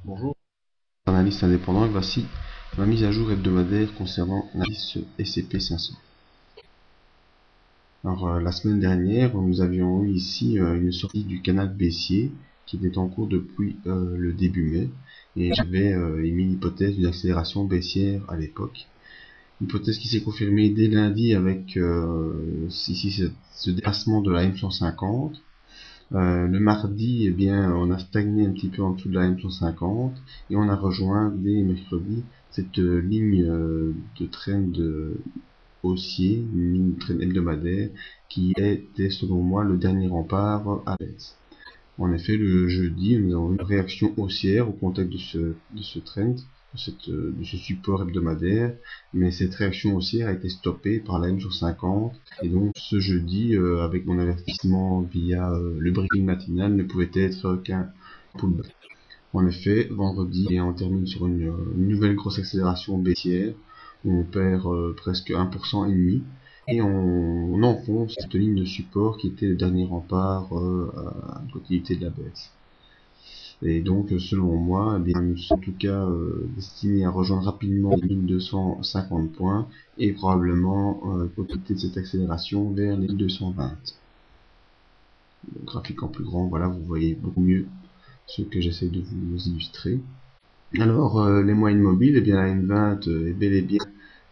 Bonjour, analyste indépendant, et voici ma mise à jour hebdomadaire concernant l'indice S&P 500. Alors la semaine dernière, nous avions eu ici une sortie du canal baissier qui était en cours depuis le début mai, et j'avais émis l'hypothèse d'une accélération baissière à l'époque. Hypothèse qui s'est confirmée dès lundi avec ici ce dépassement de la M150. Le mardi, eh bien, on a stagné un petit peu en dessous de la M150 et on a rejoint dès mercredi cette ligne de trend haussier, une ligne de trend hebdomadaire qui était selon moi le dernier rempart à baisse. En effet, le jeudi, nous avons eu une réaction haussière au contact de ce trend, de ce support hebdomadaire, mais cette réaction haussière a été stoppée par la M150, et donc ce jeudi, avec mon avertissement via le briefing matinal, ne pouvait être qu'un pullback. En effet, vendredi, on termine sur une nouvelle grosse accélération baissière, où on perd presque 1% et demi, et on enfonce cette ligne de support qui était le dernier rempart à la continuité de la baisse. Et donc, selon moi, eh bien, nous sommes en tout cas destinés à rejoindre rapidement les 1250 points et probablement profiter de cette accélération vers les 1220. Le graphique en plus grand, voilà, vous voyez beaucoup mieux ce que j'essaie de vous illustrer. Alors, les moyennes mobiles, eh bien, la M20 est bel et bien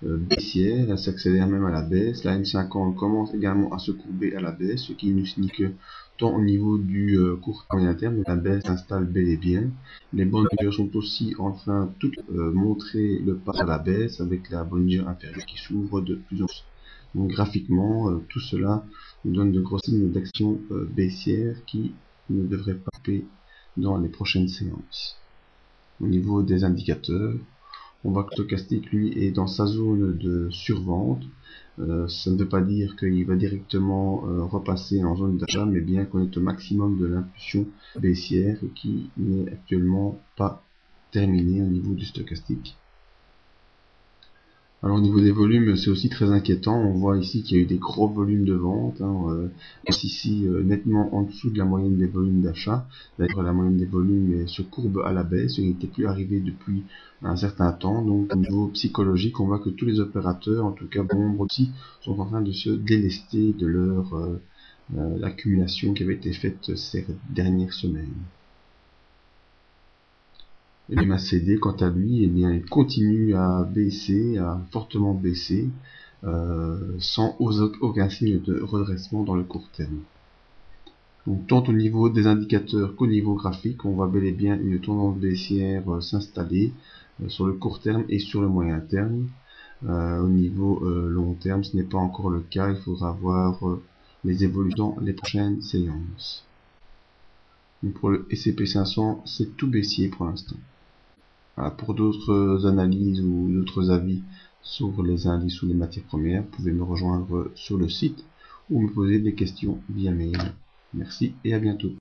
baissière, elle s'accélère même à la baisse. La M50 commence également à se courber à la baisse, ce qui nous signifie que tant au niveau du court et moyen terme, la baisse s'installe bel et bien. Les Bollinger sont aussi en train de toutes montrer le pas à la baisse avec la Bollinger inférieure qui s'ouvre de plus en plus. Donc graphiquement, tout cela nous donne de gros signes d'action baissière qui ne devraient pas couper dans les prochaines séances. Au niveau des indicateurs, on voit que le stochastique lui est dans sa zone de survente. Ça ne veut pas dire qu'il va directement repasser en zone d'achat, mais bien qu'on est au maximum de l'impulsion baissière qui n'est actuellement pas terminée au niveau du stochastique. Alors au niveau des volumes, c'est aussi très inquiétant. On voit ici qu'il y a eu des gros volumes de vente, ici nettement en dessous de la moyenne des volumes d'achat. D'ailleurs, la moyenne des volumes se courbe à la baisse, il n'était plus arrivé depuis un certain temps. Donc au niveau psychologique, on voit que tous les opérateurs, en tout cas bon nombre aussi, sont en train de se délester de leur accumulation qui avait été faite ces dernières semaines. Et le MACD, quant à lui, eh bien, il continue à baisser, à fortement baisser, sans aucun signe de redressement dans le court terme. Donc, tant au niveau des indicateurs qu'au niveau graphique, on voit bel et bien une tendance baissière s'installer sur le court terme et sur le moyen terme. Au niveau long terme, ce n'est pas encore le cas, il faudra voir les évolutions dans les prochaines séances. Donc, pour le S&P 500, c'est tout baissier pour l'instant. Pour d'autres analyses ou d'autres avis sur les indices ou les matières premières, vous pouvez me rejoindre sur le site ou me poser des questions via mail. Merci et à bientôt.